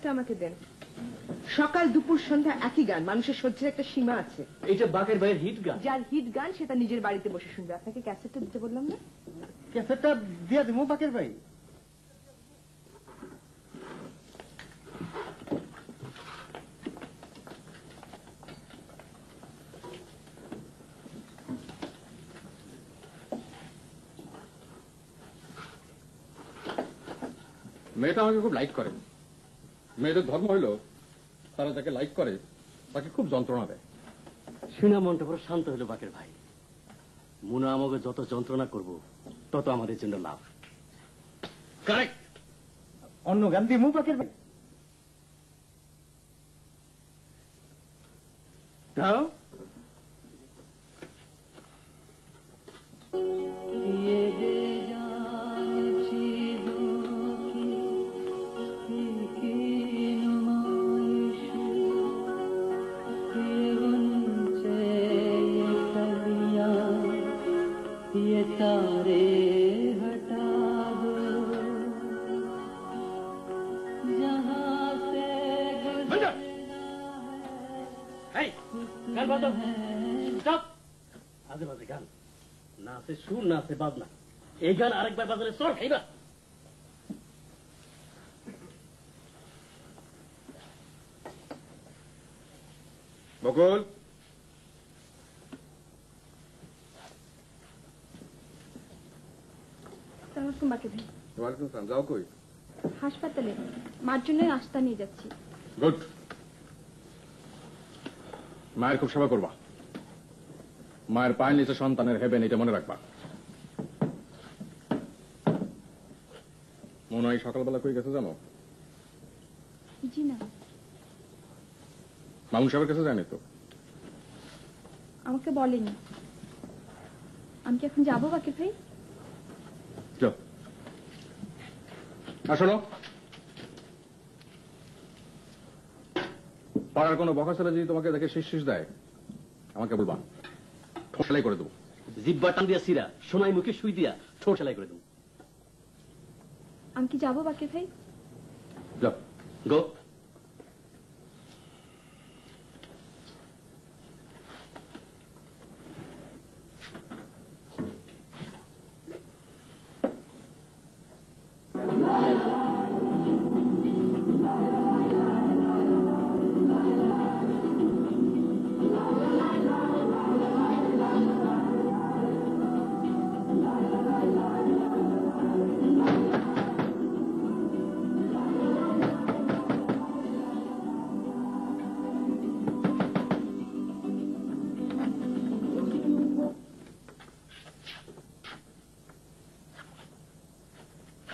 একটা আমাকে দেন। সকাল দুপুর সন্ধ্যা একই গান, মানুষের সহ্যের একটা সীমা আছে। এইটা বাকের ভাইয়ের হিট গান। যার হিট গান সেটা নিজের বাড়িতে বসে শুনবে। আপনাকে ক্যাসেটটা দিতে বললাম না? ক্যাসেটটা দিয়ে দেবো বাকের ভাই। মেয়েটা আমাকে খুব লাইক করে। মেয়েদের ধর্ম হইল তারা যাকে লাইক করে তাকে খুব যন্ত্রণা দেয়। শুনা মনটা পুরো শান্ত হলো বাকের ভাই। মুনা আমাকে যত যন্ত্রণা করব তত আমাদের জন্য লাভ। কারেক্ট। অন্য গান দিমু বাকের ভাই। গাও। আজে বাজে গান না আছে, সুর না আছে, বাজনা। এই গান আরেকবার বাজারে চল খাইবা। বকুল, ওয়ালাইকুম আসসালাম। যাও কই? হাসপাতালে মার জন্য নাস্তা নিয়ে যাচ্ছি। গুড। মায়ের খুব সেবা করবা। মায়ের পায়ের নিচে সন্তানের হেবেন, এটা মনে রাখবা। মনে হয় সকালবেলা কই গেছে জানো? জি না। মামুন সাহেবের কাছে যায়নি তো? আমাকে বলেনি। আমি কি এখন যাবো বাকের ভাই? যাও। শোনো, পাড়ার কোনো বকা ছেলে যদি তোমাকে দেখে শীষ দেয় আমাকে বলবা, ঠোঁট সেলাই করে দেবো। জিব্বা টান দিয়া সিরা, সোনাই মুখে শুই দিয়া ঠোঁট সেলাই করে দেবো। আমি কি যাবো বাকের ভাই? যাও। গো।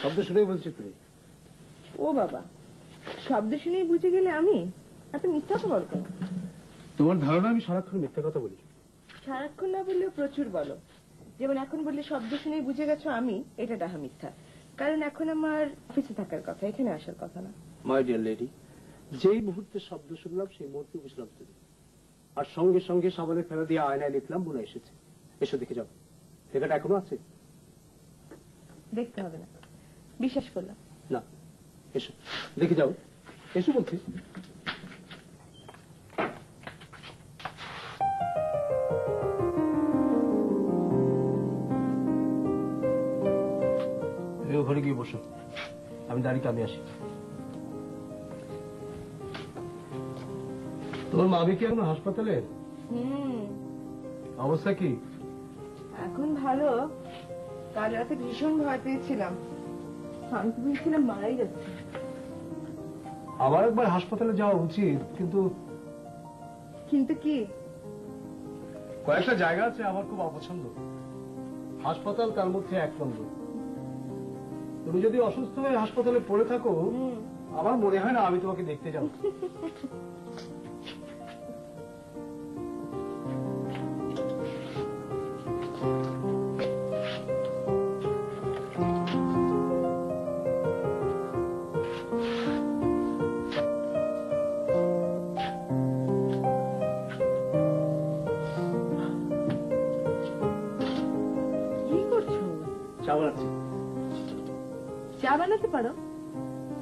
শব্দ শুনেই বলছি তুমি? ও বাবা, শব্দ শুনেই বুঝে গেলে আমি? এত মিথ্যা তো বলতো। তোমার ধারণা আমি সারাক্ষণ মিথ্যা কথা বলি? সারাক্ষণ না বললেও প্রচুর বলো। যেমন এখন বললে শব্দ শুনেই বুঝে গেছো আমি, এটা ডাহা মিথ্যা। কারণ এখন আমার অফিসে থাকার কথা, এখানে আসার কথা না। মাই ডিয়ার লেডি, যেই মুহূর্তে শব্দ শুনলাম সেই মুহূর্তে বুঝলাম তুমি। আর সঙ্গে সঙ্গে সাবানের ফেলা দিয়ে আয়নায় লিখলাম মুনা এসেছে। এসো দেখে যাও। লেখাটা এখনো আছে? দেখতে হবে না, বিশ্বাস করলাম না। এসো দেখে যাও, এসো বলছি। ঘরে গিয়ে বসো, আমি দাঁড়িয়ে কামে আসি। তোমার মামি কি এখন হাসপাতালে? অবস্থা কি এখন? ভালো। কাল রাতে ভীষণ ভয় পেয়েছিলাম, আমি তো ভেবেছিলাম মারাই যাচ্ছে। আবার একবার হাসপাতালে যাওয়া উচিত, কিন্তু কিন্তু কি? কয়েকটা জায়গা আছে আমার খুব অপছন্দ। হাসপাতাল তার মধ্যে এক নম্বর। তুমি যদি অসুস্থ হয়ে হাসপাতালে পড়ে থাকো, আমার মনে হয় না আমি তোমাকে দেখতে যাব। চা বানাতে পারো?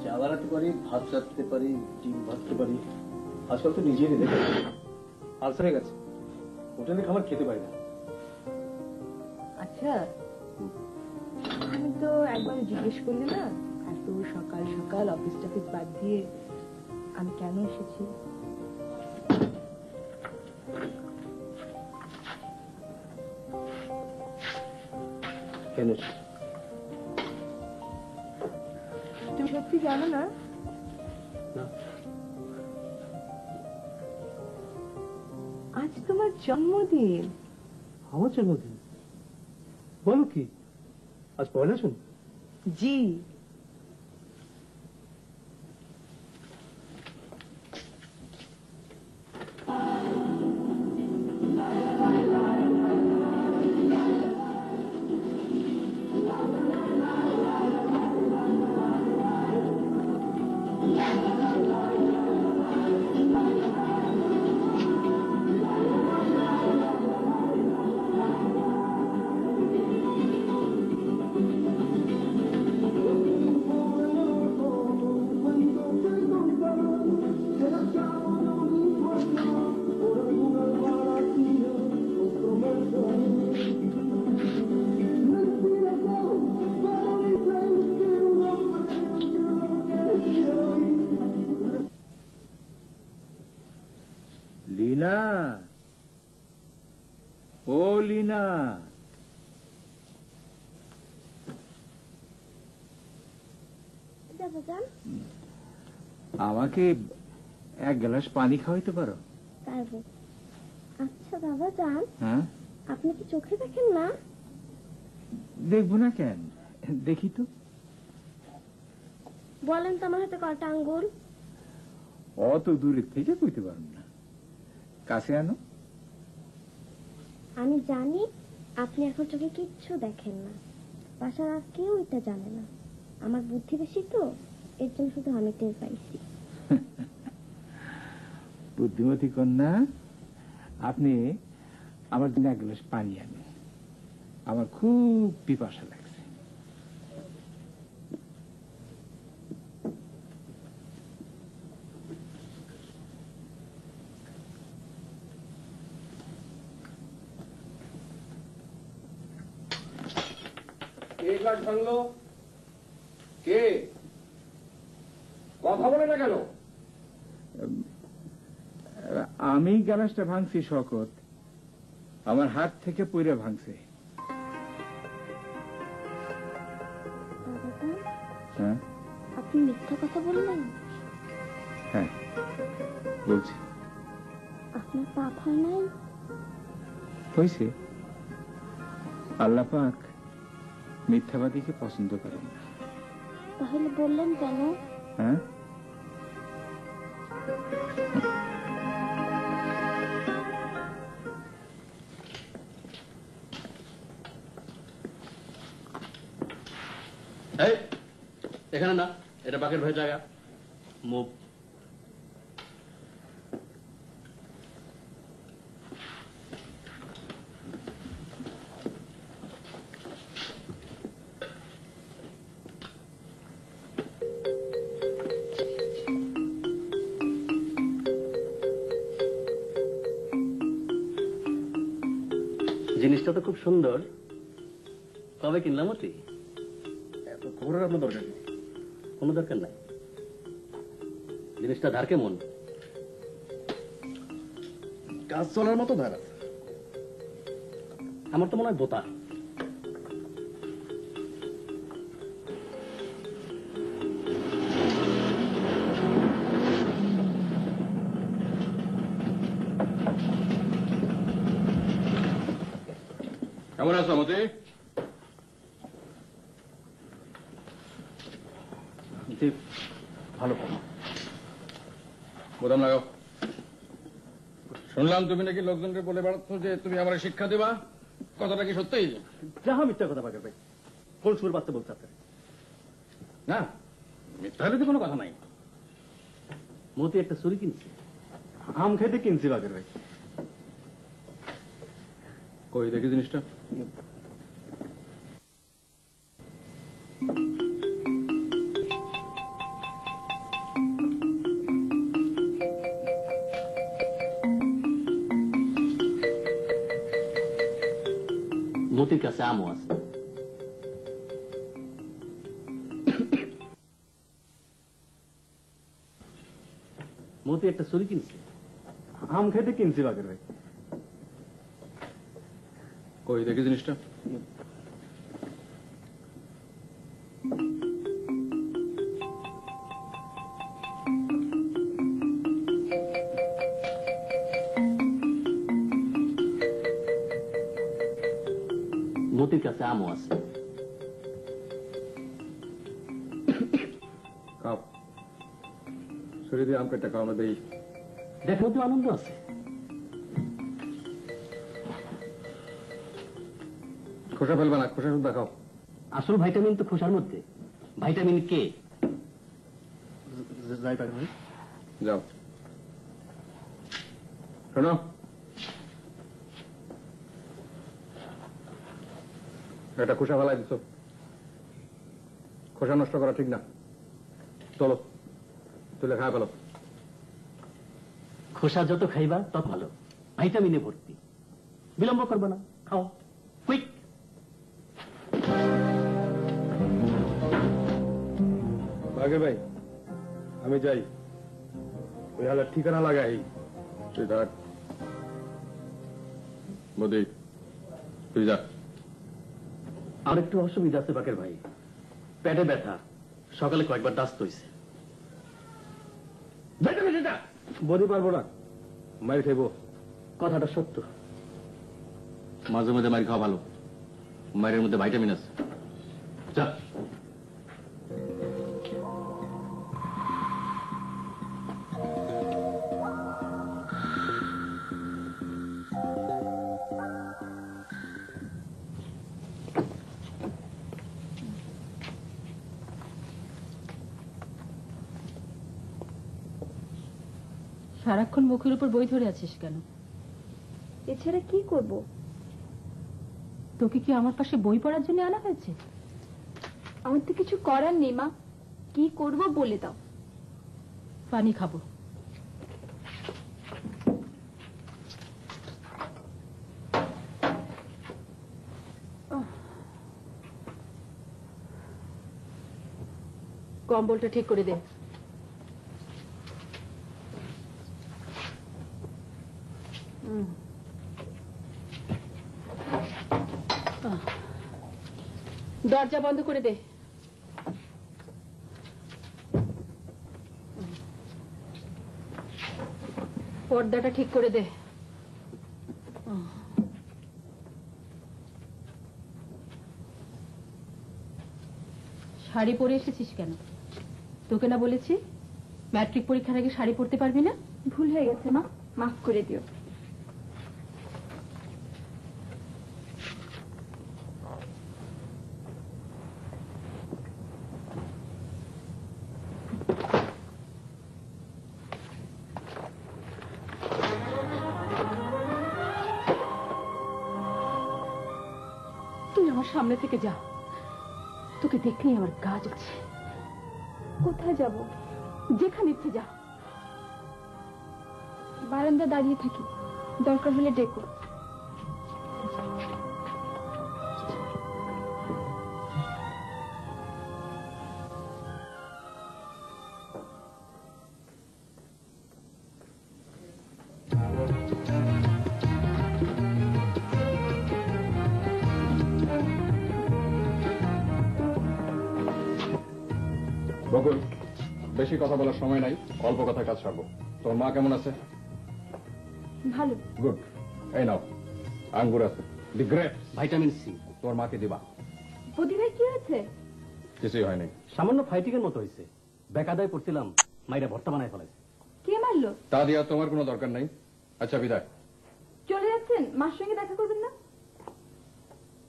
চা চা বানাতে পারি, ভাত রাখতে পারি, ডিম ভাজতে পারি। আজকাল তো নিজেরই দেখে আলসার হয়ে গেছে, হোটেলে খাবার খেতে পারি না। আচ্ছা, আমি তো একবার জিজ্ঞেস করলে না, এত সকাল সকাল অফিস টফিস বাদ দিয়ে আমি কেন এসেছি? কেন? তুমি সত্যি জানো না? না। আজ তোমার জন্মদিন। আমার জন্মদিন? বলো কি, আজ পয়লা শুন? জি। লীনা, ও লীনা, আমাকে এক গ্লাস পানি খাওয়াইতে পারো? পারবো। আচ্ছা বাবা যান, হ্যাঁ, আপনি কি চোখে দেখেন না? দেখবো না কেন, দেখি তো। বলেন তো আমার হাতে কয়টা আঙ্গুল? অত দূরের থেকে কইতে পারব না, কাছে আনো। আমি জানি আপনি এখন চোখে কিচ্ছু দেখেন না, বাসার আর কেউ এটা জানে না। আমার বুদ্ধি বেশি তো, এর জন্য শুধু আমি টের পাইছি। বুদ্ধিমতী কন্যা, আপনি আমার জন্য এক গ্লাস পানি আনুন, আমার খুব পিপাসা লাগছে। কে গাছ ভাঙলো? কে? কথা বলে না কেন? আমি গ্লাসটা ভাঙছি শকত, আমার হাত থেকে পইরা ভাঙছে। বাবা যান, হ্যাঁ আপনি মিথ্যা কথা বললেন? হ্যাঁ বলছি। আপনার পাপ হয় নাই? হয়েছে, আল্লাহ পাক মিথ্যাবাদীকে পছন্দ করেন না। তাহলে বললেন কেন? হ্যাঁ, এই, এখানে না, এটা বাকের ভাই জায়গা। মুভ। জিনিসটা তো খুব সুন্দর, কবে কিনলাম অতি? এত খবরের আপনার দরকার নেই। কোনো দরকার নাই। জিনিসটা ধার কেমন? কাজ চলার মতো ধার আছে। আমার তো মনে হয় বোতা। কেমন আছো মতি? ভালো। বোতাম লাগাও। শুনলাম তুমি নাকি লোকজনকে বলে বেড়াচ্ছ যে তুমি আমার শিক্ষা দেবা, কথাটা কি সত্যি? যাহা মিথ্যা কথা বাকের ভাই, কোন সুর বাঁচতে বলছে আপনার? না, মিথ্যা হলে তো কোনো কথা নাই। মতি একটা চুরি কিনছে। আম খেতে কিনছি বাগের ভাই। কই দেখি জিনিসটা। মতির কাছে আমও আছে। মতি একটা চুরি কিনছে। আম খেতে কিনছি বাকের ভাই। কই দেখি জিনিসটা। মতির কাছে আমও আছে। খাও, ছুরি দিয়ে আম কেটে খাও না দেই। দেখার তো আনন্দ আছে। খোসা ফেলবে না, খোসা শুদ্ধ খাও। আসল ভাইটামিন তো খোসার মধ্যে। ভাইটামিন কে? যাই বাকের ভাই। যাও, শোনো, এটা খোসা ফেলাই দিচ্ছ, খোসা নষ্ট করা ঠিক না। চলো তুলে খাওয়া ফেলো। খোসা যত খাইবা তত ভালো, ভাইটামিনে ভর্তি। বিলম্ব করবে না, খাও কুইক। বাকের ভাই আমি যাই, ওই হালার ঠিকানা লাগাই। তুই থাক বদি, তুই যা। আর একটু অসুবিধা আছে বাকের ভাই, পেটে ব্যথা, সকালে কয়েকবার দাস্ত হয়েছে। বদি পারবো না, মায়ের খাইবো। কথাটা সত্য। মাঝে মাঝে মারি খাওয়া ভালো, মায়ের মধ্যে ভাইটামিন আছে। যা। সারাক্ষণ মুখের উপর বই ধরে আছিস কেন? এছাড়া কি করব? তোকে কি আমার পাশে বই পড়ার জন্য আনা হয়েছে? আমার তো কিছু করার নেই মা, কি করব বলে দাও। পানি খাবো। কম্বলটা ঠিক করে দে। দরজা বন্ধ করে দে। পর্দাটা ঠিক করে দে। শাড়ি পরে এসেছিস কেন? তোকে না বলেছি ম্যাট্রিক পরীক্ষার আগে শাড়ি পরতে পারবি না? ভুল হয়ে গেছে মা, মাফ করে দিও। তুই আমার সামনে থেকে যা, তোকে দেখলেই আমার গা জ্বলছে। কোথায় যাব? যেখানে ইচ্ছে যা। বারান্দা দাঁড়িয়ে থাকি, দরকার হলে ডেকো। বকুল, বেশি কথা বলার সময় নাই, অল্প কথা কাজ সারবো। তোর মা কেমন আছে? ভালো। গুড। এই নাও, আঙ্গুর আছে, দি গ্রেট। Vitamin C. তোর মাকে দিবা। বদি ভাই কি হয়েছে? কিছুই হয়নি। সামান্য ফাইটিংয়ের মতো হয়েছে। বেকাদায় পড়ছিলাম, মাইরা ভর্তা বানায় ফেলাইছে। কে মারলো? তা দিয়া তোমার কোনো দরকার নাই। আচ্ছা বিদায়। চলে যাচ্ছেন? মার সঙ্গে দেখা করবেন না?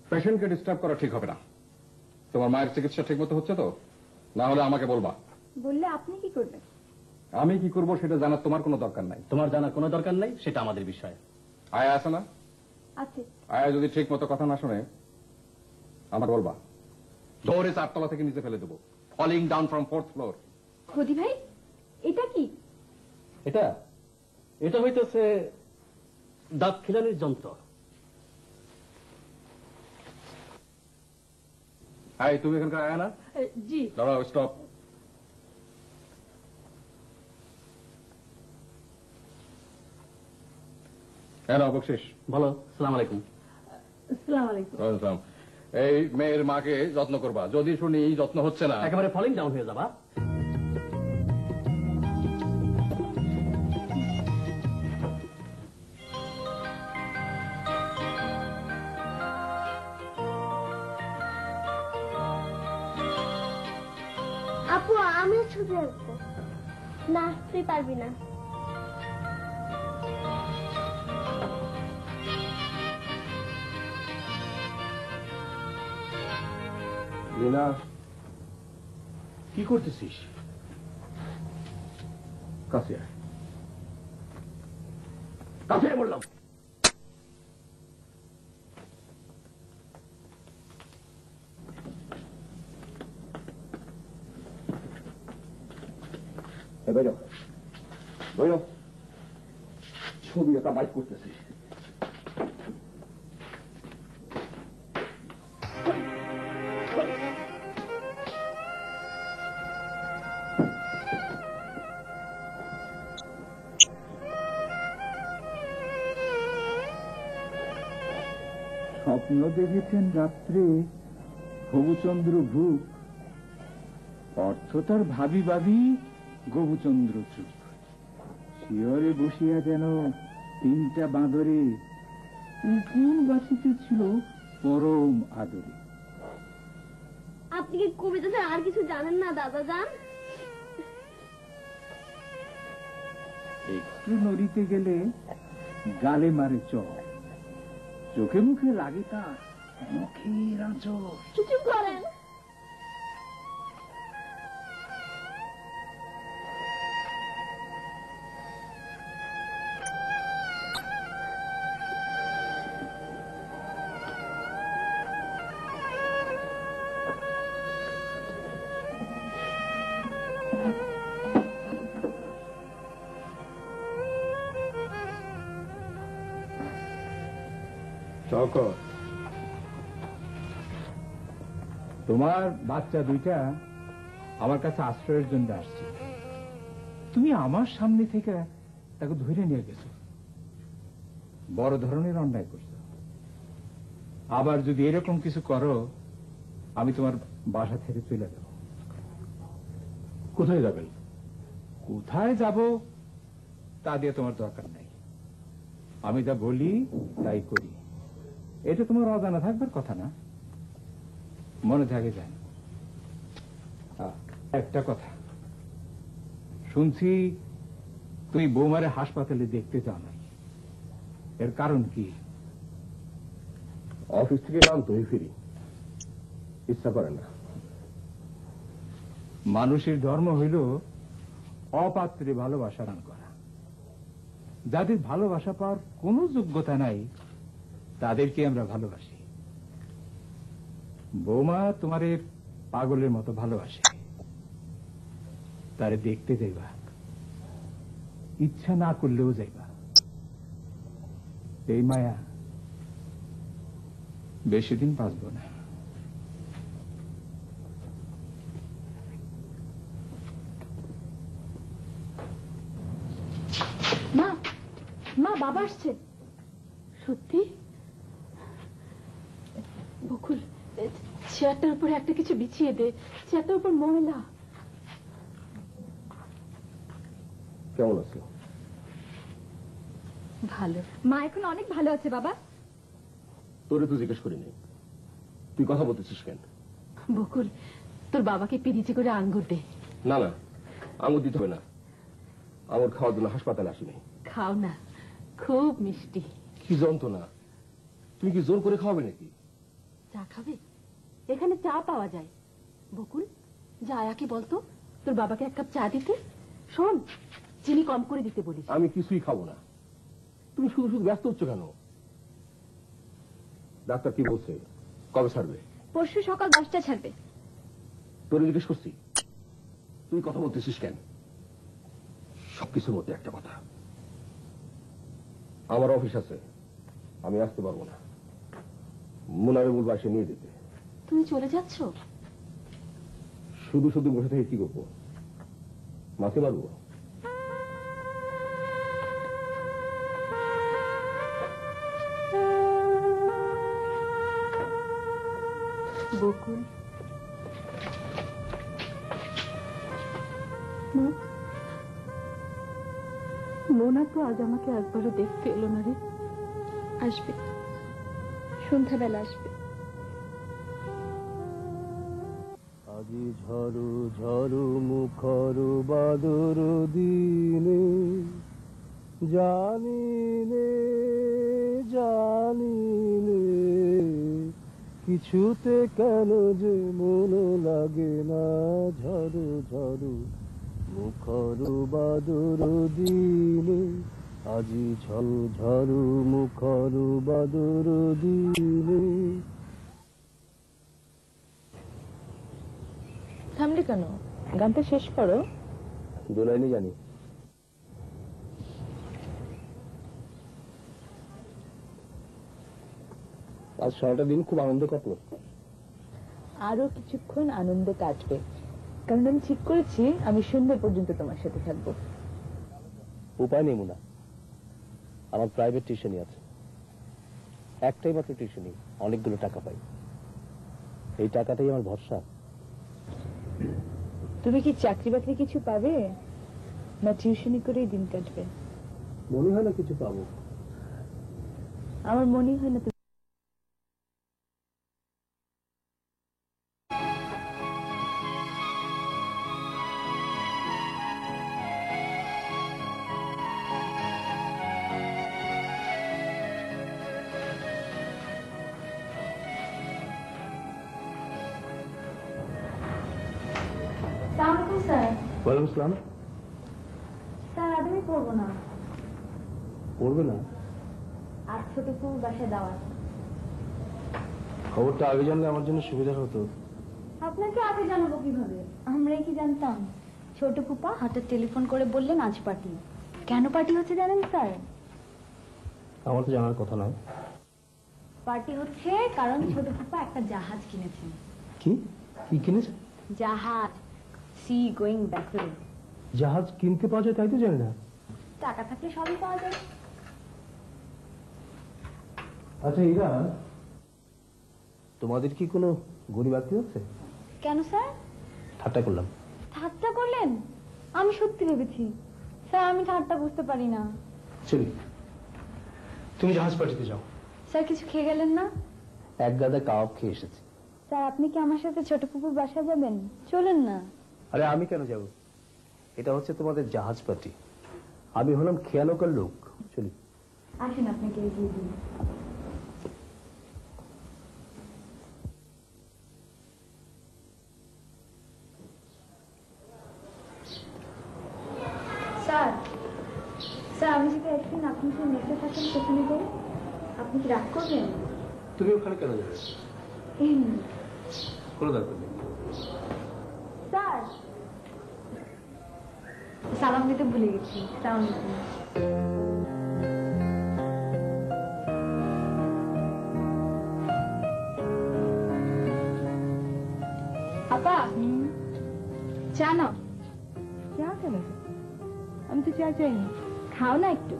পেশেন্টকে ডিস্টার্ব করা ঠিক হবে না। তোমার মায়ের চিকিৎসা ঠিক মতো হচ্ছে তো? না হলে আমাকে বলবা। বললে আপনি কি করবেন? আমি কি করব সেটা জানার তোমার কোনো দরকার নাই। তোমার জানার কোনো দরকার নাই, সেটা আমাদের বিষয়। আয়া আছে না? আছে। আয়া যদি ঠিক মতো কথা না শুনে আমাকে বলবা। দৌড়ে 4 তলা থেকে নিচে ফেলে দেবো, falling down from 4th floor. Bodi ভাই এটা কি? এটা এটা হইতেছে দাঁত খিলানির যন্ত্র। হ্যাঁ তুমি এখানকার আয়া না? জি। দাঁড়াও, স্টপ। হ্যাঁ বকশিস। বলো, সালাম আলাইকুম। ওয়েলকাম। এই মেয়ের মাকে যত্ন করবা, যদি শুনি যত্ন হচ্ছে না একেবারে ফলিং ডাউন হয়ে যাবা। আপু আমি ছবি আঁকবো। না তুই পারবি না। লীনা, কি করতেছিস? কাছে আয়। কাছে আয় বললাম। বাইর বাইর, ছবি একটা বাইক করতেছিস। স্বপ্ন দেখেছেন রাত্রে হবুচন্দ্র ভূপ, অর্থ তার ভাবি ভাবি গবুচন্দ্র চুপ। শিয়রে বসিয়া যেন তিনটা বাঁদরে উকুন বাঁচিতেছিল পরম আদরে। আপনি কি কবিতাতে আর কিছু জানেন না দাদা যান? একটু নড়িতে গেলে গালে মারে চর, চোখে মুখে লাগে তার মুখের আঁচড়। কিছু করেন। শওকত, তোমার বাচ্চা দুইটা আমার কাছে আশ্রয়ের জন্য আসছে। তুমি আমার সামনে থেকে তাকে ধরে নিয়ে গেছো, বড় ধরনের অন্যায় করছো। আবার যদি এরকম কিছু করো, আমি তোমার বাসা থেকে চলে যাব। কোথায় যাবেন? কোথায় যাব তা দিয়ে তোমার দরকার নাই। আমি যা বলি তাই করি, এটা তোমার অজানা থাকবার কথা না, মনে থাকে যায়। একটা কথা শুনছি, তুমি বৌমারে হাসপাতালে দেখতে চাও না, এর কারণ কি? অফিস থেকে নাম তুই ফিরি, ইচ্ছা করে না। মানুষের ধর্ম হইল অপাত্রে ভালোবাসা দান করা। যাদের ভালোবাসা পাওয়ার কোনো যোগ্যতা নাই তাদেরকে আমরা ভালোবাসি। বৌমা তোমারে পাগলের মতো ভালোবাসে, তারে দেখতে যাইবা, ইচ্ছা না করলেও যাইবা। এই মায়া বেশি দিন বাঁচব না। মা, মা বাবা আসছে। সত্যি? বকুল, চেয়ারটার উপরে একটা কিছু বিছিয়ে দে, চেয়ারটার উপর ময়লা। কেমন আছো? ভালো। মা এখন অনেক ভালো আছে বাবা। তোরে তো জিজ্ঞেস করিনি, তুই কথা বলতেছিস কেন? বকুল, তোর বাবাকে পিরিচি করে আঙ্গুর দে। না না, আঙুর দিতে হবে না, আঙুর খাওয়ার জন্য হাসপাতালে আসিনি। খাও না, খুব মিষ্টি। কি যন্ত্রণা, তুমি কি জোর করে খাওয়াবে নাকি? চা খাবে? এখানে চা পাওয়া যায়। বকুল, যা আয়াকে বলতো তোর বাবাকে এক কাপ চা দিতে। শোন, চিনি কম করে দিতে বলিস। আমি কিছুই খাবো না। তুমি শুধু শুধু ব্যস্ত হচ্ছ কেন? ডাক্তার কি বলছে, কবে ছাড়বে? পরশু সকাল 10টা ছাড়বে। তোরে জিজ্ঞেস করছি, তুই কথা বলতেছিস কেন? সবকিছুর মধ্যে একটা কথা, আমার অফিস আছে, আমি আসতে পারবো না। মুনারে বলবো এসে নিয়ে যেতে। তুমি চলে যাচ্ছ? শুধু শুধু বসে থেকে কি করবো? মাকে মারবো? বকুল, মোনা তো আজ আমাকে একবারও দেখতে এলো না রে। আসবে, সন্ধ্যাবেলা আসবে। আজি ঝরু ঝরু মুখর বাদর দিনে, জানিনে জানিনে কিছুতে কেন যে মন লাগে না। ঝরু ঝরু মুখর বাদর দিনে, আজি ঝরু ঝরু মুখর বাদর দিনে। থামলি কেন? গানটা শেষ করো। দোলাইনি জানি। আজ সারাটা দিন খুব আনন্দ কাটলো। আরো কিছুক্ষণ আনন্দে কাটবে, কারণ আমি ঠিক করেছি আমি সন্ধ্যা পর্যন্ত তোমার সাথে থাকবো। উপায় নেই মুনা, আমার প্রাইভেট টিউশনই আছে। একটাই মাত্র টিউশনই, অনেকগুলো টাকা পাই। এই টাকাটাই আমার ভরসা। তুমি কি চাকরি বাকরি কিছু পাবে, না টিউশনি করেই দিন কাটবে? মনে হয় না কিছু পাবো। আমার মনে হয় না। স্যার, ওয়ালাইকুম আসসালাম। স্যার আজ আমি পড়বো না, পড়বে না? আর ছোটপু বাসায় দেওয়া। খবরটা আগে জানলে আমার জন্য সুবিধা হতো। আপনাকে আগে জানাবো কিভাবে? আমরাই কি জানতাম? ছোট পুপা হঠাৎ টেলিফোন করে বললেন আজ পার্টি। কেন পার্টি হচ্ছে জানেন স্যার? আমার তো জানার কথা নয়। পার্টি হচ্ছে কারণ ছোট পুপা একটা জাহাজ কিনেছেন। কি কি কিনেছে? জাহাজ, সি গোয়িং ভেসেল। জাহাজ কিনতে পাওয়া যায় তাই তো জানি না। টাকা থাকলে সবই পাওয়া যায়। আচ্ছা ইরা, তোমাদের কি কোনো গরিব আত্মীয় আছে? কেন স্যার? ঠাট্টা করলাম। ঠাট্টা করলেন? আমি সত্যি ভেবেছি। স্যার আমি ঠাট্টা বুঝতে পারি না। চলি, তুমি জাহাজ পার্টিতে যাও। স্যার কিছু খেয়ে গেলেন না? এক গাদা কাবাব খেয়ে এসেছি। স্যার আপনি কি আমার সাথে ছোট পুকুর বাসা যাবেন? চলেন না। আরে আমি কেন যাব? এটা হচ্ছে তোমাদের জাহাজ পার্টি, আমি হলাম খেয়ালকার লোক। চলি। আসুন আপনাকে এগিয়ে দিন। স্যার, স্যার আমি যদি একদিন আপনি যে নেচে থাকেন সেখানে যাই, আপনি কি রাগ করবেন? তুমি ওখানে কেন যাবে? এমনি। কোনো দরকার নেই। স্যার, সালাম দিতে ভুলে গেছি। সালাম দিতে। আপা, চা নাও। চা কেন? আমি তো চা চাইনি। খাও না একটু।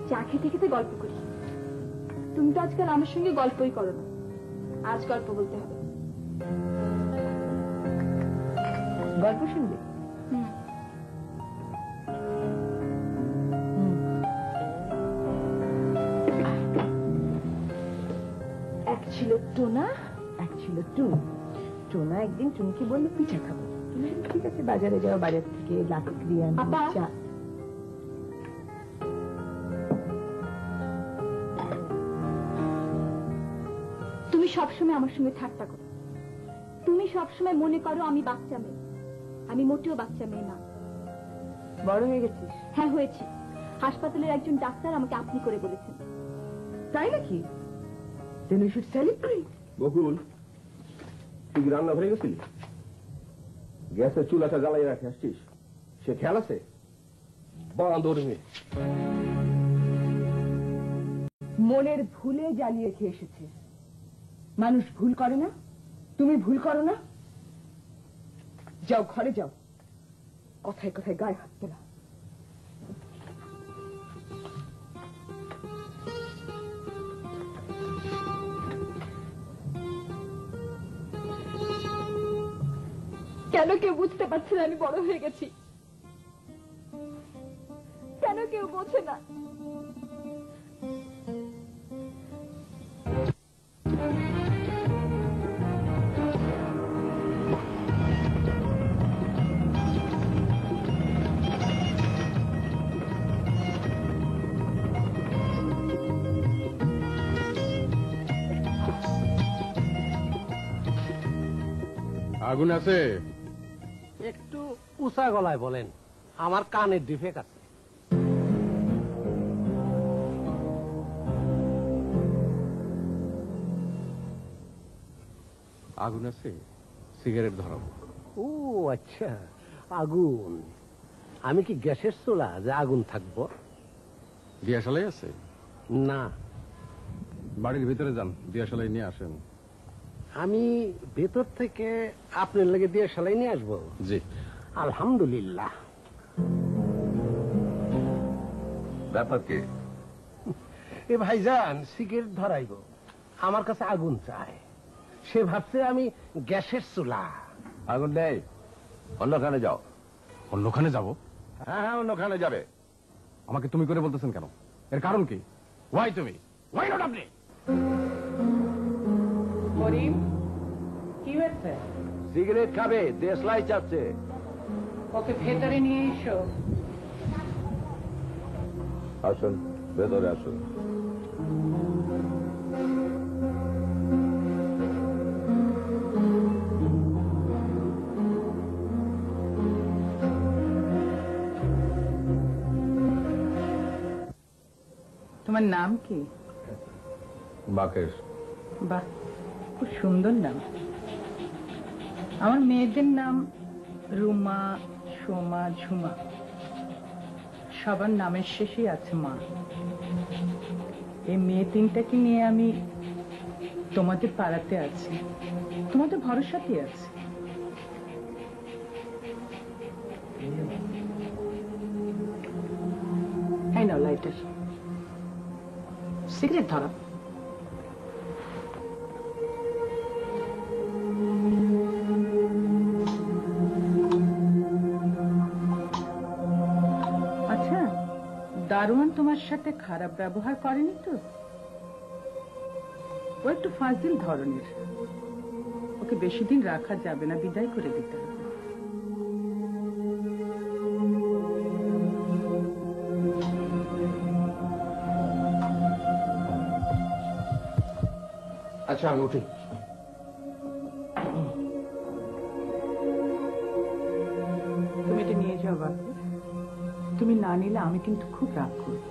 চা খেতে খেতে গল্প করি। তুমি তো আজকাল আমার সঙ্গে গল্পই করো না, আজ গল্প বলতে হবে। গল্প শুনবে? এক ছিল টোনা, এক ছিল টুন। টোনা একদিন টুনকে বললো পিঠা খাবো। টুনা বলল, ঠিক আছে বাজারে যাও, বাজার থেকে লাকড়ি দিয়ে আনবো, আপা। চা। তুমি সবসময় আমার সঙ্গে ঠাট্টা করো। তুমি সবসময় মনে করো আমি বাচ্চা মেয়ে। আমি মোটেও বাচ্চা মেয়ে না। বড় হয়ে গেছিস? হ্যাঁ হয়েছি। হাসপাতালের একজন ডাক্তার আমাকে আপনি করে বলেছেন। তাই নাকি? Then we should celebrate. বকুল, তুই রান্না ঘরে গেছিলি? গ্যাসের চুলাটা জ্বালাই রাখে আসছিস? সে খেয়াল আছে? বাঁদর মেয়ে। মনের ভুলে জ্বালিয়ে খেয়ে এসেছে। মানুষ ভুল করে না? তুমি ভুল করো না? যাও ঘরে যাও, কথায় কথায় গায়ে হাত তোলা। কেন কেউ বুঝতে পারছে না আমি বড় হয়ে গেছি? কেন কেউ বোঝে না? আগুন আছে? একটু উঁচা গলায় বলেন, আমার কানের ডিফেক্ট আছে। আগুন আছে, সিগারেট ধরাবো। ও আচ্ছা, আগুন। আমি কি গ্যাসের চুলা যে আগুন থাকবো? দিয়াশালাই আছে? না, বাড়ির ভিতরে যান, দিয়াশালাই নিয়ে আসেন। আমি ভেতর থেকে আপনার লেগে দিয়ে সালাই নিয়ে আসবো। জি। আলহামদুলিল্লাহ। ব্যাপার কি? এ ভাইজান সিগারেট ধরাইব, আমার কাছে আগুন চায়। সে ভাবছে আমি গ্যাসের চুলা। আগুন নেই, অন্যখানে যাও। অন্যখানে যাব? হ্যাঁ হ্যাঁ, অন্যখানে যাবে। আমাকে তুমি করে বলতেছেন কেন? এর কারণ কি? ওয়াই তুমি? ওয়াই নট আপনি? করিম, কি হয়েছে? সিগারেট খাবে, দেশলাই চাচ্ছে। ওকে ভেতরে নিয়ে এসো। আসুন, ভেতরে আসুন। তোমার নাম কি? বাকের। বাহ, খুব সুন্দর নাম। আমার মেয়েদের নাম রুমা, সোমা, ঝুমা। সবার নামের শেষেই আছে মা। এই মেয়ে তিনটাকে নিয়ে আমি তোমাদের পাড়াতে আছি, তোমাদের ভরসাতেই আছি। এই নাও লাইটার, সিগারেট ধরা। আচ্ছা, দারোয়ান তোমার সাথে খারাপ ব্যবহার করেনি তো? ও একটু ফাজিল ধরনের, ওকে বেশি দিন রাখা যাবে না, বিদায় করে দিতে হবে। আচ্ছা, আমি উঠি। তুমি এটা নিয়ে যাও বাবু, তুমি না নিলে আমি কিন্তু খুব রাগ করব।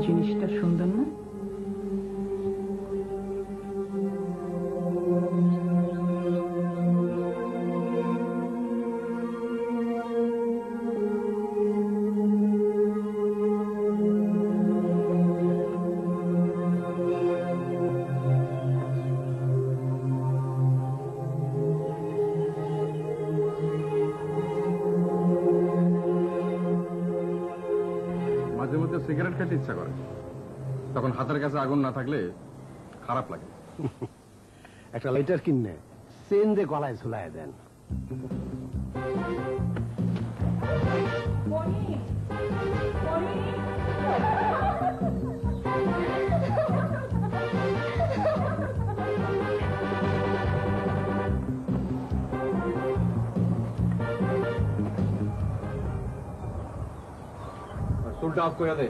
জিনিসটা সুন্দর না? মাঝে মধ্যে সিগারেট খেতে ইচ্ছা করে, তখন হাতের কাছে আগুন না থাকলে খারাপ লাগে। একটা লাইটার কিনে চেন দিয়ে গলায় ঝুলাই দেন। চুলটা অফ করে দে।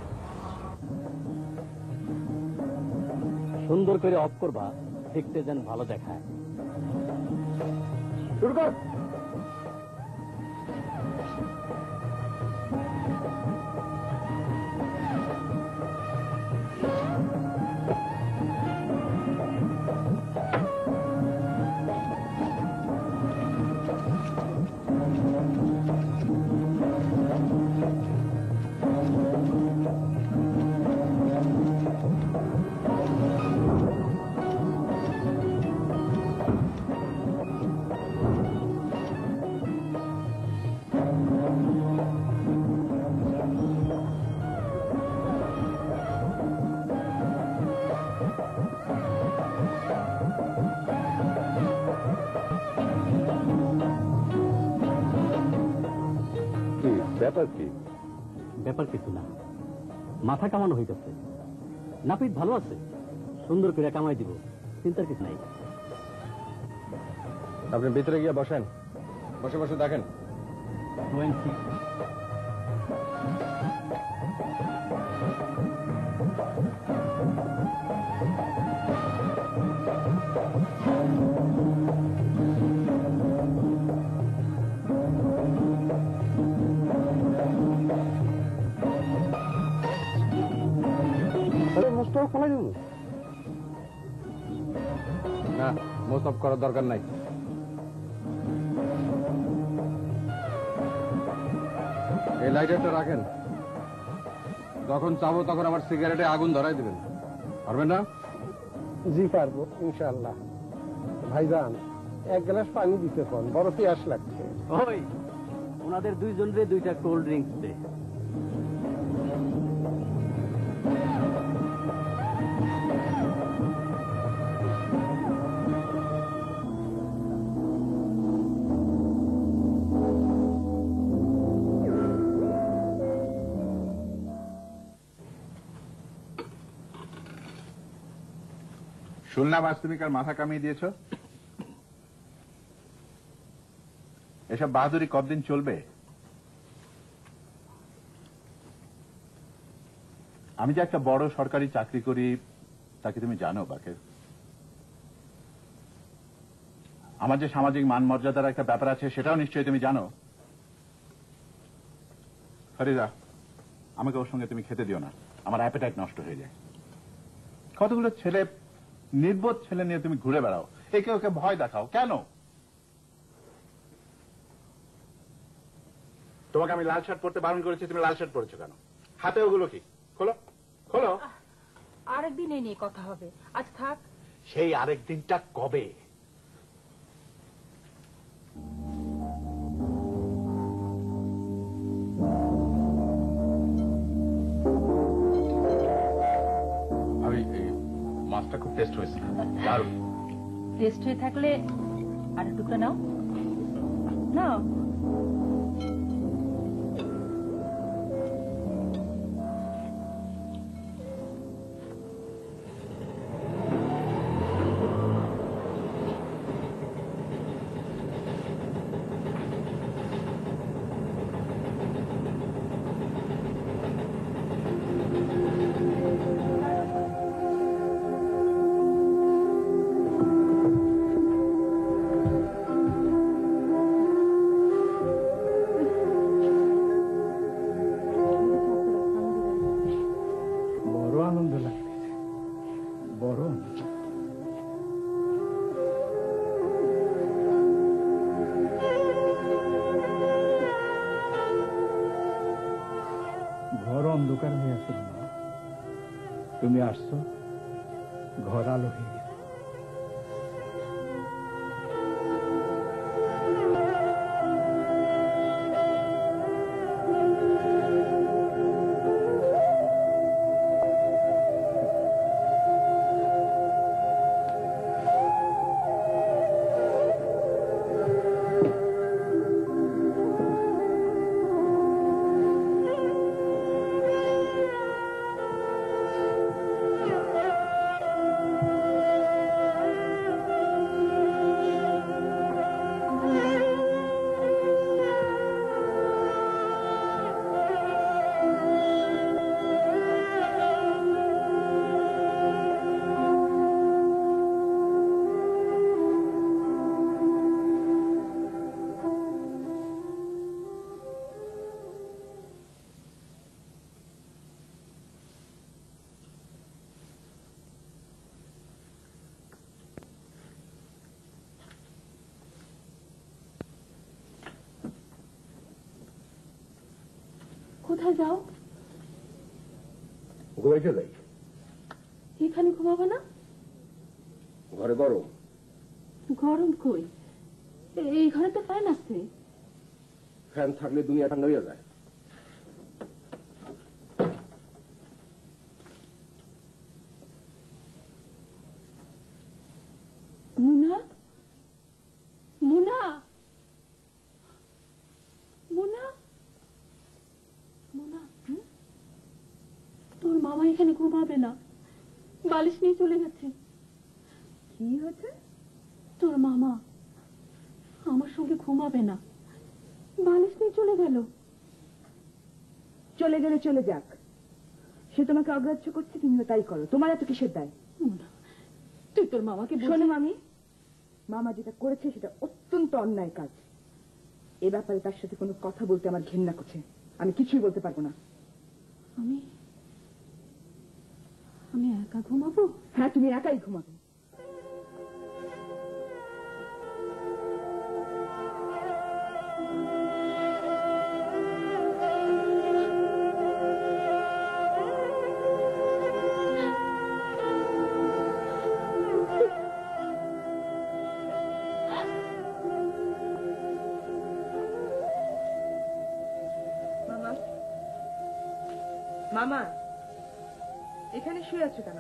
সুন্দর করে অফ করবা, দেখতে যেন ভালো দেখায়। শুরু কর। ব্যাপার কি? ব্যাপার কিছু না, মাথা কামানো হইতেছে। নাপিত ভালো আছে, সুন্দর করে কামাই দিব, চিন্তার কিছু নাই। আপনি ভিতরে গিয়ে বসেন, বসে বসে দেখেন। না, মোস্ট করার দরকার নাই। এই লাইটারটা রাখেন, যখন চাবো তখন আবার সিগারেটে আগুন ধরাই দিবেন, পারবেন না? জি পারবো ইনশাআল্লাহ। ভাইজান, এক গ্লাস পানি দিতে পারেন, বড় পিয়াস লাগছে। ওই ওনাদের দুইজনের দুইটা কোল্ড ড্রিঙ্কস দে। শুনলাম আজ তুমি কার মাথা কামিয়ে দিয়েছ। এসব বাহাদুরি কতদিন চলবে? আমি যে একটা বড় সরকারি চাকরি করি তাকে তুমি জানো বাকের। আমার যে সামাজিক মান মর্যাদার একটা ব্যাপার আছে সেটাও নিশ্চয়ই তুমি জানো। ফরিদা, আমাকে ওর সঙ্গে তুমি খেতে দিও না, আমার অ্যাপেটাইট নষ্ট হয়ে যায়। কতগুলো ছেলে, নির্বোধ ছেলে নিয়ে তুমি ঘুরে বেড়াও, একে ওকে ভয় দেখাও কেন? তোমাকে আমি লাল শার্ট পরতে বারণ করেছি, তুমি লাল শার্ট পরেছো কেন? হাতে ওগুলো কি? খোলো খোলো। আরেকদিন এই নিয়ে কথা হবে, আজ থাক। সেই আরেক দিনটা কবে? মাছটা খুব টেস্ট হয়েছে, দারুণ। টেস্ট হয়ে থাকলে আর টুকরা নাও নাও। অন্ধকার হয়ে আছে, তুমি আসছো, ঘর আলো হয়ে গেছে। কোথায় যাও? ঘুমাইতে যাই। এখানে ঘুমাবো না? ঘরে গরম। গরম কই, এই ঘরে তো ফ্যান আছে। ফ্যান থাকলে দুনিয়া ঠান্ডা হয়ে যায়। মুনা, মুনা, মুনা, মামা এখানে ঘুমাবে না, বালিশ নিয়ে চলে গেছে। কি হয়েছে? তোর মামা আমার সঙ্গে ঘুমাবে না, বালিশ নিয়ে চলে গেল। চলে গেলে চলে যাক, সে তোমাকে অগ্রাহ্য করছে, তুমিও তাই করো। তোমার এত কিসের দায়? তুই তোর মামাকে শোনো মামি, মামা যেটা করেছে সেটা অত্যন্ত অন্যায় কাজ। এ ব্যাপারে তার সাথে কোনো কথা বলতে আমার ঘেন্না করছে, আমি কিছুই বলতে পারবো না। আমি আমি একা ঘুমাবো? হ্যাঁ, তুমি একাই ঘুমাবে। মামা, মামা, এখানে শুয়ে আছো কেন?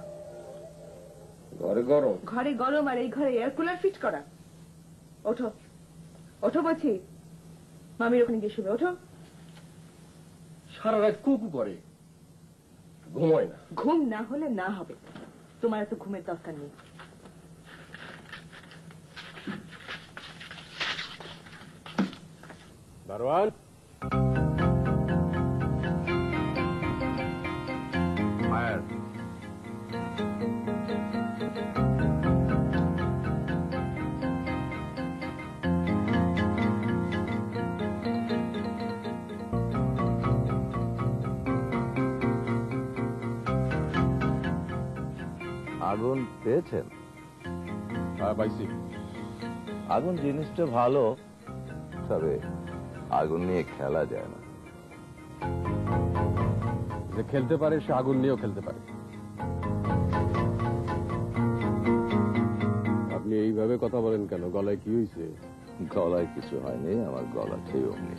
ঘরে গরম। ঘরে গরম আর এই ঘরে এয়ার কুলার ফিট করা। ওঠো, ওঠো বলছি। মামির ওখানে গিয়ে শুবে, ওঠো। সারা রাত কুকু করে, ঘুমায় না। ঘুম না হলে না হবে, তোমার এত ঘুমের দরকার নেই। দারোয়ান, ফায়ার। আগুন পেয়েছেন? হ্যাঁ পাইছি। আগুন জিনিসটা ভালো, তবে আগুন নিয়ে খেলা যায় না। যে খেলতে পারে সে আগুন নিয়েও খেলতে পারে। আপনি এইভাবে কথা বলেন কেন? গলায় কি হয়েছে? গলায় কিছু হয়নি, আমার গলা ঠিক অমনি।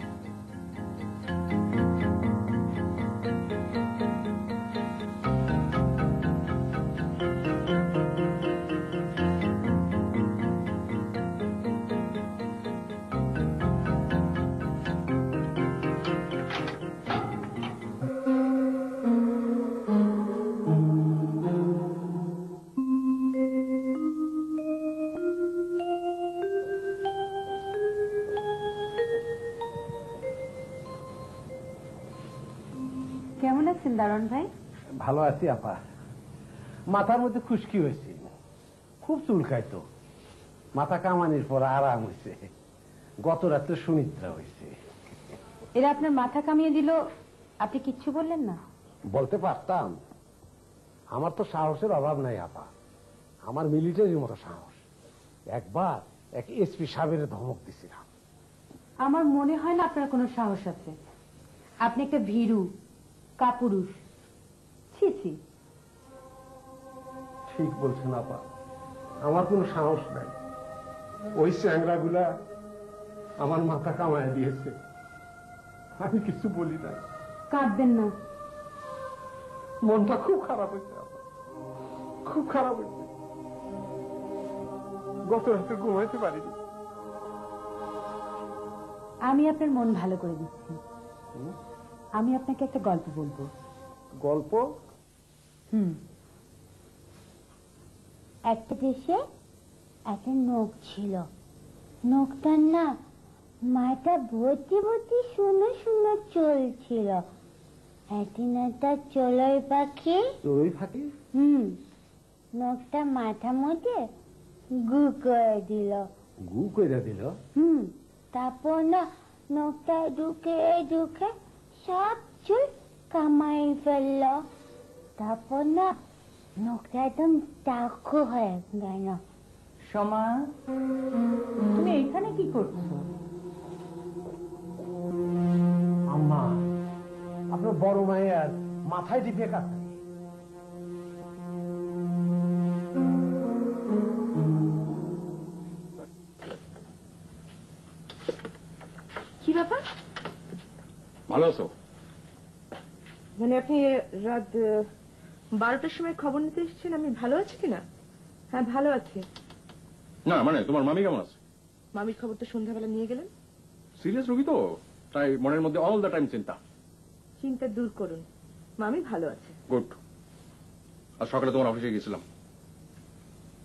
কেমন আছেন দারোয়ান ভাই? ভালো আছি আপা। মাথার মধ্যে খুশকি হয়েছে, খুব চুলকাইতো। মাথা কামানির পর আরাম হয়েছে। গত রাত্রে সুনিদ্রা হয়েছে। এরা আপনার মাথা কামিয়ে দিল, আপনি কিচ্ছু বললেন না? বলতে পারতাম, আমার তো সাহসের অভাব নাই আপা। আমার মিলিটারির মতো সাহস। একবার এক এসপি সাহেবের ধমক দিছিলাম। আমার মনে হয় না আপনার কোনো সাহস আছে। আপনি একটা ভীরু কাপুরুষ। ছি ছি। ঠিক বলছেন আপা, আমার কোনো সাহস নাই। ওই চ্যাংরাগুলা আমার মাথা কামায় দিয়েছে, আমি কিছু বলি না। কাঁদবেন না। মনটা খুব খারাপ হয়েছে আপা, খুব খারাপ হয়েছে। গত রাতে ঘুমাইতে পারিনি। আমি আপনার মন ভালো করে দিচ্ছি। আমি আপনাকে একটা গল্প বলবো। গল্প? একটা দেশে একটা নখ ছিল। নখটার না মাথা ভর্তি ভর্তি শূন্য শূন্য চলছিল। একদিন একটা চড়ুই পাখি চড়ুই পাখি নখটা মাথা মধ্যে গু করে দিল। গু করে দিল? তারপর না নখটা ঢুকে ঢুকে সব চুল কামাই ফেলল। তারপর না নখটা একদম চাকু হয়ে গেল। সোমা, তুমি এখানে কি করছো? আম্মা, আপনার বড় মায়ের মাথায় দিবে কাছে। কি ব্যাপার? ভালো আছো? মানে আপনি রাত 12টার সময় খবর নিতে এসেছেন আমি ভালো আছি কিনা? হ্যাঁ ভালো আছি। না মানে তোমার মামি কেমন আছে? মামির খবর তো সন্ধ্যাবেলা নিয়ে গেলেন। সিরিয়াস রোগী তো, তাই মনের মধ্যে অল দ্য টাইম চিন্তা। চিন্তা দূর করুন, মামি ভালো আছে। গুড। আর সকালে তোমার অফিসে গেছিলাম।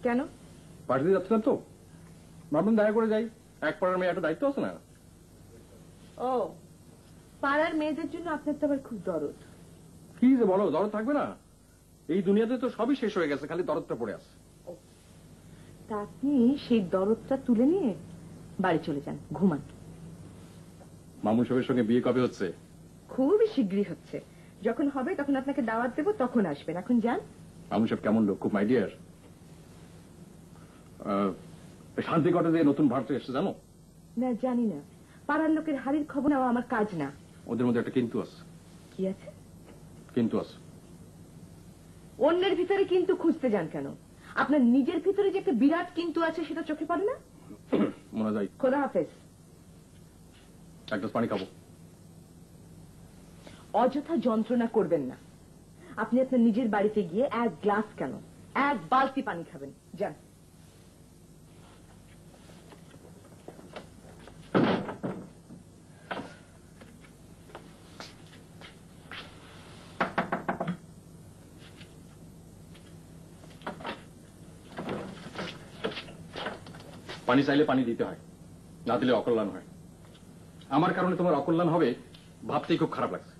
কেন? পার্টিতে যাচ্ছিলাম তো, ভাবলাম দেখা করে যাই। এক পাড়ার মেয়ে একটা দায়িত্ব আছে না? ও, পাড়ার মেয়েদের জন্য আপনার তো আবার খুব দরদ। কি যে বলো, দরদ থাকবে না? এই দুনিয়াতে তো সবই শেষ হয়ে গেছে, খালি দরদটা পড়ে আছে। তা আপনি সেই দরদটা তুলে নিয়ে বাড়ি চলে যান, ঘুমান। মামুন সাহেবের সঙ্গে বিয়ে কবে হচ্ছে? খুবই শীঘ্রই হচ্ছে। যখন হবে তখন আপনাকে দাওয়াত দেবো, তখন আসবেন। এখন যান। মামুন সাহেব কেমন লোক, খুব মাই ডিয়ার। শান্তি কটেজে নতুন ভাড়াটে এসছে জানো? না, জানি না। পাড়ার লোকের হাড়ির খবর নেওয়া আমার কাজ না। ওদের মধ্যে একটা কিন্তু আছে। কি আছে? কিন্তু আছে। অন্যের ভিতরে কিন্তু খুঁজতে যান কেন? আপনার নিজের ভিতরে যে একটা বিরাট কিন্তু আছে সেটা চোখে পড়ে না? মনে যায়। খোদা হাফেজ। এক গ্লাস পানি খাবো। অযথা যন্ত্রণা করবেন না। আপনি আপনার নিজের বাড়িতে গিয়ে এক গ্লাস কেন, এক বালতি পানি খাবেন। যান। পানি চাইলে পানি দিতে হয়, না দিলে অকল্যাণ হয়। আমার কারণে তোমার অকল্যাণ হবে ভাবতেই খুব খারাপ লাগছে।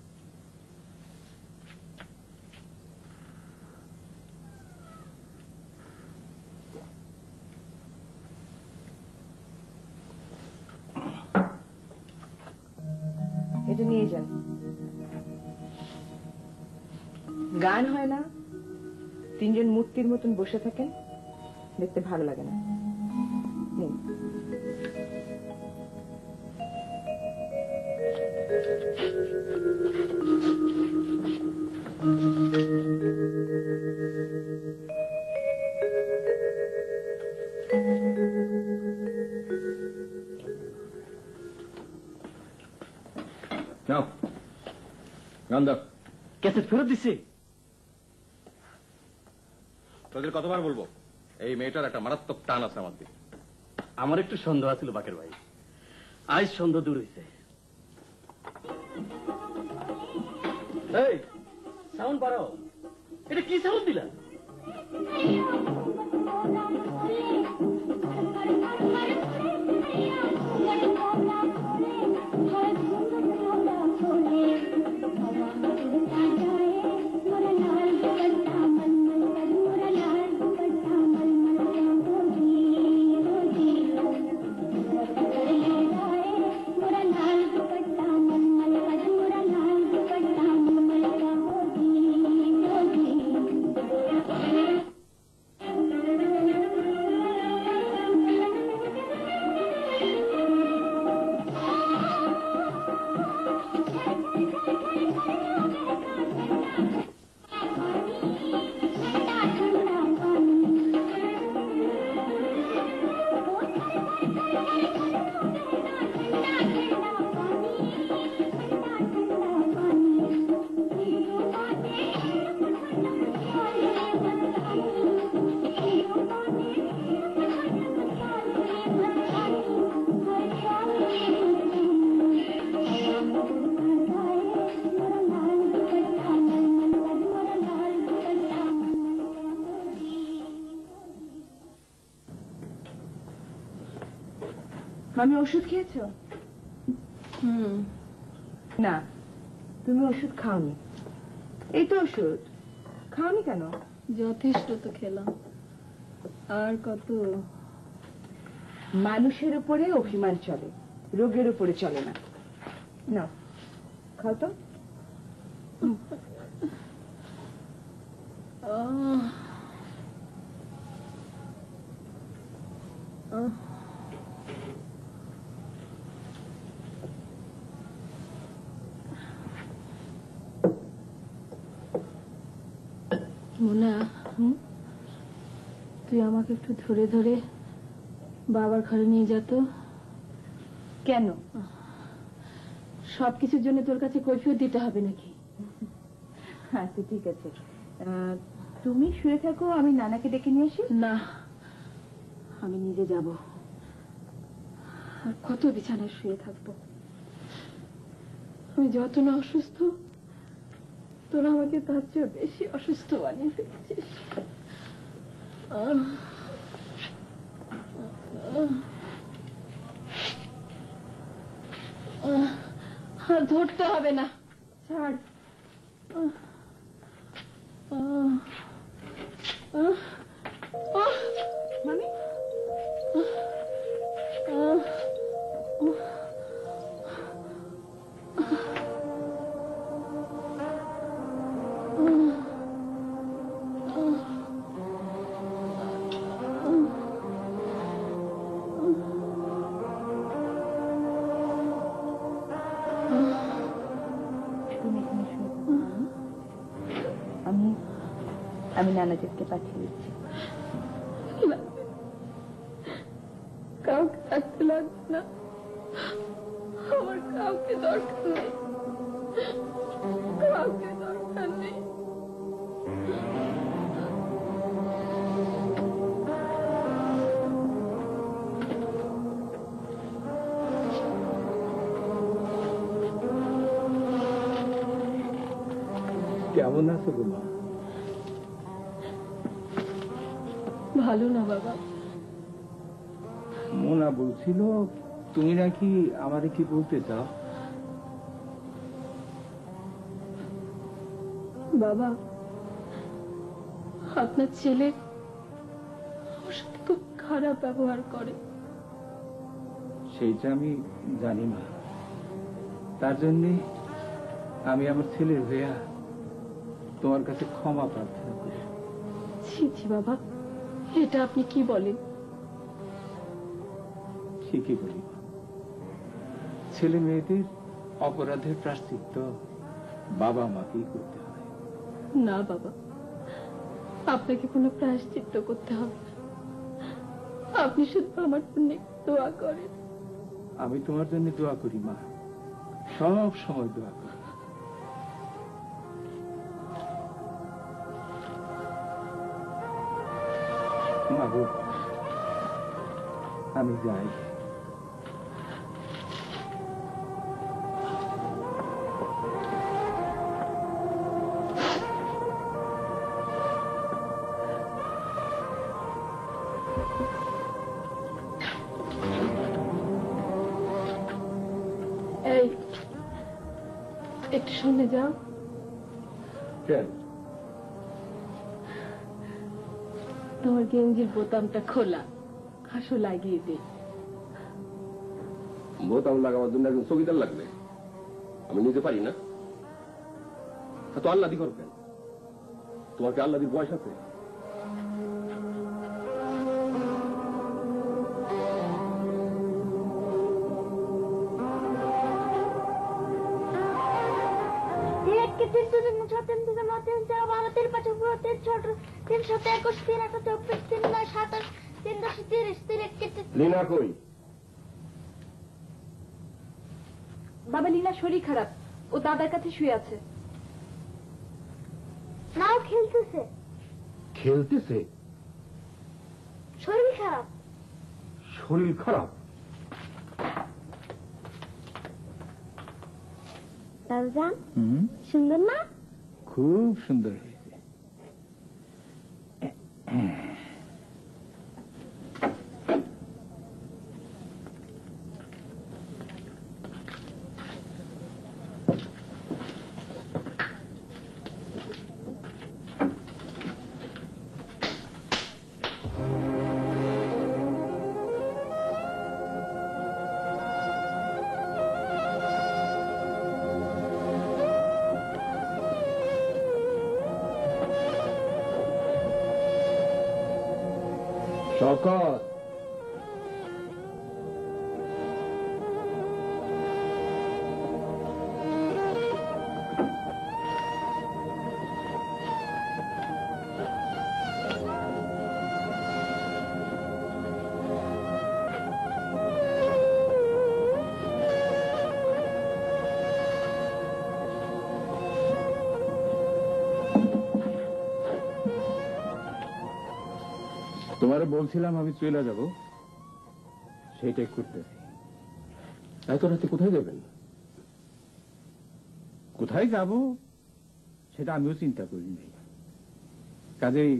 এটা নিয়ে যান। গান হয় না, তিনজন মূর্তির মতন বসে থাকেন, দেখতে ভালো লাগে না। নিন। নাও, গান দাও। ক্যাসেট ফেরত দিছি। তোদের কতবার বলবো, এই মেয়েটার একটা মারাত্মক টান আছে আমার দিকে। আমার একটু সন্দেহ আছিল বাকের ভাই, আজ সন্দেহ দূর হয়েছে। এই সাউন্ড বাড়াও। এটা কি সাউন্ড দিলা? মামি, ওষুধ খেয়েছো? না, তুমি ওষুধ খাওনি। এই তো ওষুধ খাওনি কেন? যথেষ্ট তো খেলাম, আর কত? মানুষের উপরে অভিমান চলে, রোগের উপরে চলে না। না, খাও তো। মোনা, তুই আমাকে একটু ধরে ধরে বাবার ঘরে নিয়ে যেত। কেন? সবকিছুর জন্য তোর কাছে কৈফিয়ত দিতে হবে নাকি? আচ্ছা, ঠিক আছে। তুমি শুয়ে থাকো, আমি নানাকে ডেকে নিয়ে আসি। না, আমি নিজে যাব। আর কত বিছানায় শুয়ে থাকবো? আমি যত না অসুস্থ, তোরা আমাকে তার চেয়ে বেশি অসুস্থ বানিয়ে ফেলছিস। আর ধরতে হবে না, ছাড়। মামি, আমি নানাজিকে পাঠিয়ে দিচ্ছি। কাউকে থাকতে লাগবে না, আমার কাউকে দরকার নেই, কাউকে দরকার নেই। কেমন আছো গো মা? ভালো না বাবা। মোনা বলছিল তুমি নাকি আমারে কি বলতে চাও? বাবা, আপনার ছেলে আমার সাথে খুব খারাপ ব্যবহার করে। সেইটা আমি জানি না, তার জন্য আমি আমার ছেলের হইয়া তোমার কাছে ক্ষমা প্রার্থনা করি। ছি ছি বাবা, এটা আপনি কি বলেন? ঠিকই বলি, ছেলে মেয়েদের অপরাধের প্রায়শ্চিত্ত বাবা মাকেই করতে হয়। না বাবা, আপনাকে কোনো প্রায়শ্চিত্ত করতে হবে না, আপনি শুধু আমার জন্য দোয়া করেন। আমি তোমার জন্য দোয়া করি মা, সব সময় দোয়া করি। মা গো, আমি যাই। এই, একটু শুনে যাও। কেন? তোমার গেঞ্জির বোতামটা খোলা, আসো লাগিয়ে দে। বোতাম লাগাবার জন্য একজন চকিদার লাগবে, আমি নিতে পারি না। তা তো আল্লাদি করো কেন? তোমার কি আল্লাদির বয়স আছে? লীনা কই? বাবা, লীনা শরীর খারাপ, ও দাদার কাছে শুয়ে আছে। নাও খেলতেছে, খেলতেছে? শরীর খারাপ। শরীর খারাপ? দাদা সুন্দর না? খুব সুন্দর হয়েছে। শওকত, তোমারে বলছিলাম আমি চলে যাব, সেটাই করতেছি। এত রাতে কোথায় যাবেন? কোথায় যাব সেটা আমিও চিন্তা করি নাই, কাজেই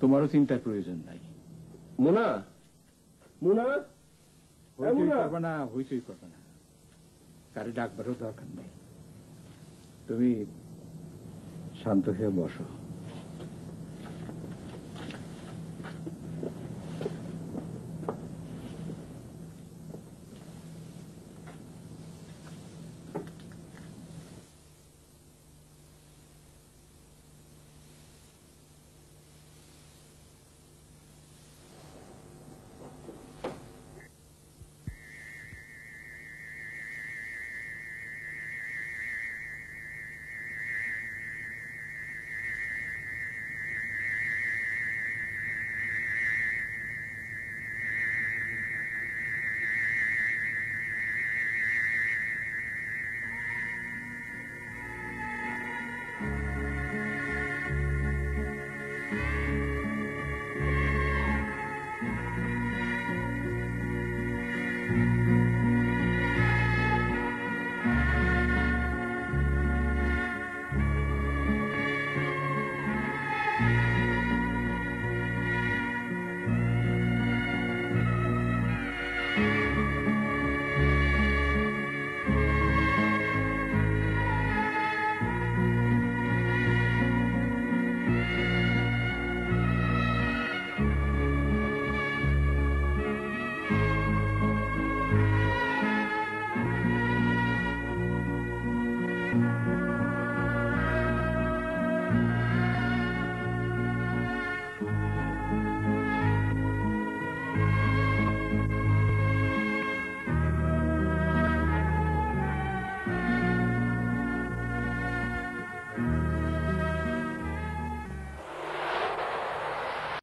তোমারও চিন্তার প্রয়োজন নাই। মুনা, মুনা, হইচই করবে না, হইচই করবে না, কারে ডাকবারও দরকার নেই। তুমি শান্ত হয়ে বসো।